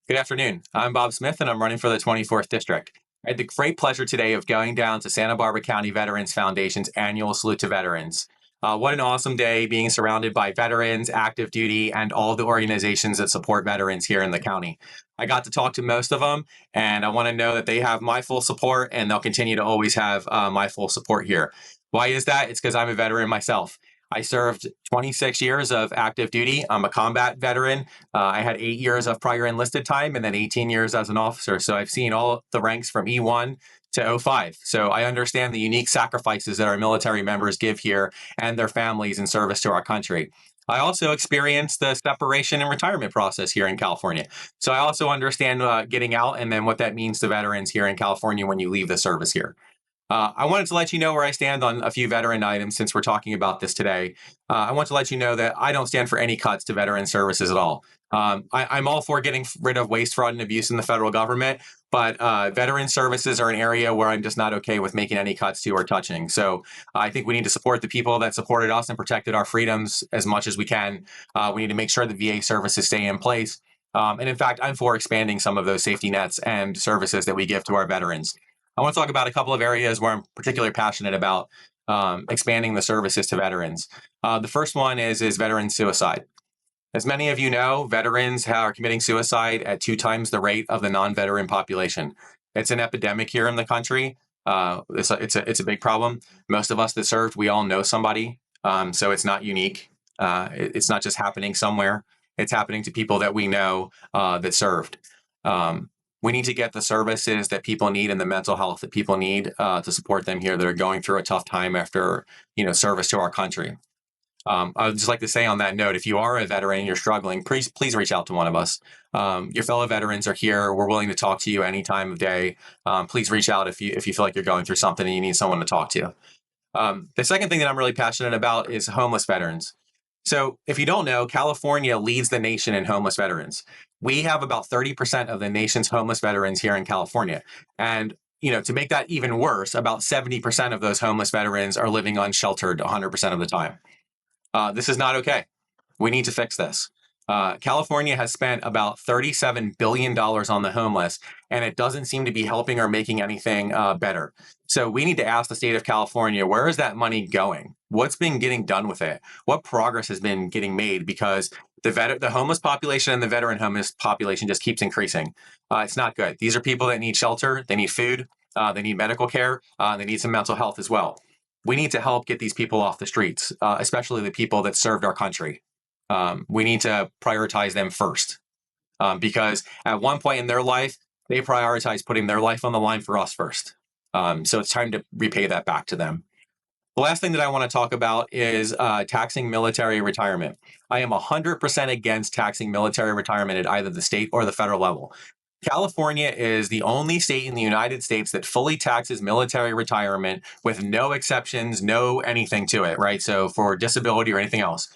Good afternoon. I'm Bob Smith, and I'm running for the 24th District. I had the great pleasure today of going down to Santa Barbara County Veterans Foundation's annual Salute to Veterans. What an awesome day being surrounded by veterans, active duty, and all the organizations that support veterans here in the county. I got to talk to most of them, and I want to know that they have my full support, and they'll continue to always have my full support here. Why is that? It's because I'm a veteran myself. I served 26 years of active duty. I'm a combat veteran. I had 8 years of prior enlisted time and then 18 years as an officer. So I've seen all the ranks from E1 to O5. So I understand the unique sacrifices that our military members give here and their families in service to our country. I also experienced the separation and retirement process here in California. So I also understand getting out and then what that means to veterans here in California when you leave the service here. I wanted to let you know where I stand on a few veteran items since we're talking about this today. I want to let you know that I don't stand for any cuts to veteran services at all. I'm all for getting rid of waste, fraud, and abuse in the federal government, but veteran services are an area where I'm just not okay with making any cuts to or touching. So I think we need to support the people that supported us and protected our freedoms as much as we can. We need to make sure the VA services stay in place. And in fact, I'm for expanding some of those safety nets and services that we give to our veterans. I want to talk about a couple of areas where I'm particularly passionate about expanding the services to veterans. The first one is veteran suicide. As many of you know, veterans are committing suicide at 2 times the rate of the non-veteran population. It's an epidemic here in the country. It's a big problem. Most of us that served, we all know somebody, so it's not unique. It's not just happening somewhere. It's happening to people that we know that served. We need to get the services that people need and the mental health that people need to support them here that are going through a tough time after, service to our country. I would just like to say on that note, if you are a veteran and you're struggling, please reach out to one of us. Your fellow veterans are here. We're willing to talk to you any time of day. Please reach out if you feel like you're going through something and you need someone to talk to. The second thing that I'm really passionate about is homeless veterans. So if you don't know, California leads the nation in homeless veterans. We have about 30% of the nation's homeless veterans here in California. And, to make that even worse, about 70% of those homeless veterans are living unsheltered 100% of the time. This is not okay. We need to fix this. California has spent about $37 billion on the homeless, and it doesn't seem to be helping or making anything better. So we need to ask the state of California, where is that money going? What's been getting done with it? What progress has been getting made? Because the homeless population and the veteran homeless population just keeps increasing. It's not good. These are people that need shelter, they need food, they need medical care, they need some mental health as well. We need to help get these people off the streets, especially the people that served our country. We need to prioritize them first because at one point in their life, they prioritized putting their life on the line for us first. So it's time to repay that back to them. The last thing that I want to talk about is taxing military retirement. I am 100% against taxing military retirement at either the state or the federal level. California is the only state in the United States that fully taxes military retirement with no exceptions, no anything to it, right? So for disability or anything else.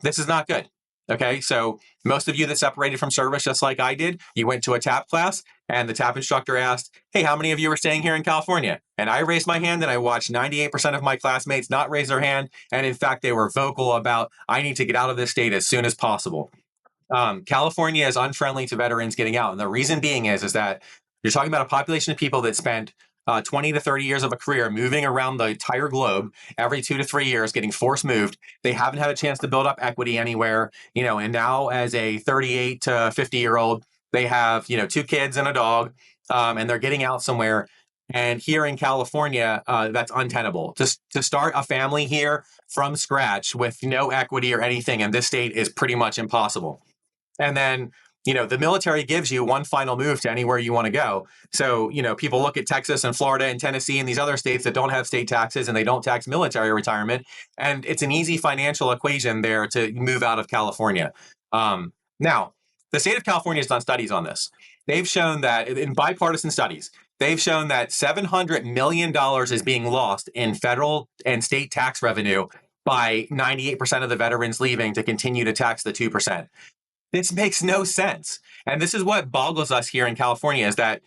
This is not good. Okay, so most of you that separated from service, just like I did, you went to a TAP class and the TAP instructor asked, hey, how many of you are staying here in California? And I raised my hand and I watched 98% of my classmates not raise their hand. And in fact, they were vocal about, I need to get out of this state as soon as possible. California is unfriendly to veterans getting out. And the reason being is that you're talking about a population of people that spent 20 to 30 years of a career moving around the entire globe every 2 to 3 years, getting force moved. They haven't had a chance to build up equity anywhere, and now as a 38 to 50-year-old, they have, 2 kids and a dog, and they're getting out somewhere. And here in California, that's untenable. To start a family here from scratch with no equity or anything in this state is pretty much impossible. And then, the military gives you one final move to anywhere you want to go. So, people look at Texas and Florida and Tennessee and these other states that don't have state taxes and they don't tax military retirement. And it's an easy financial equation there to move out of California. Now, the state of California has done studies on this. They've shown that in bipartisan studies, they've shown that $700 million is being lost in federal and state tax revenue by 98% of the veterans leaving to continue to tax the 2%. This makes no sense. And this is what boggles us here in California is that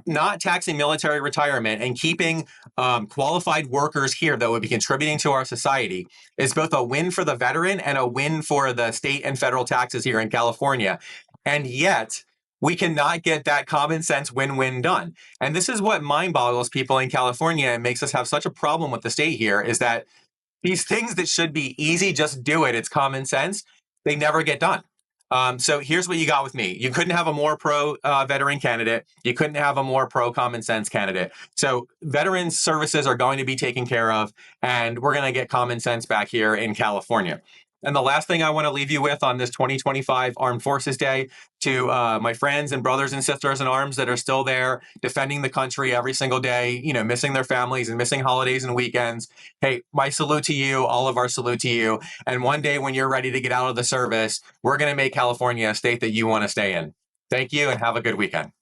not taxing military retirement and keeping qualified workers here that would be contributing to our society is both a win for the veteran and a win for the state and federal taxes here in California. And yet we cannot get that common sense win-win done. And this is what mind boggles people in California and makes us have such a problem with the state here, is that these things that should be easy, just do it, it's common sense, they never get done. So here's what you got with me. You couldn't have a more pro veteran candidate. You couldn't have a more pro common sense candidate. So veterans services are going to be taken care of, and we're going to get common sense back here in California. And the last thing I want to leave you with on this 2025 Armed Forces Day, to my friends and brothers and sisters in arms that are still there defending the country every single day, missing their families and missing holidays and weekends. Hey, my salute to you, all of our salute to you. And one day when you're ready to get out of the service, we're going to make California a state that you want to stay in. Thank you and have a good weekend.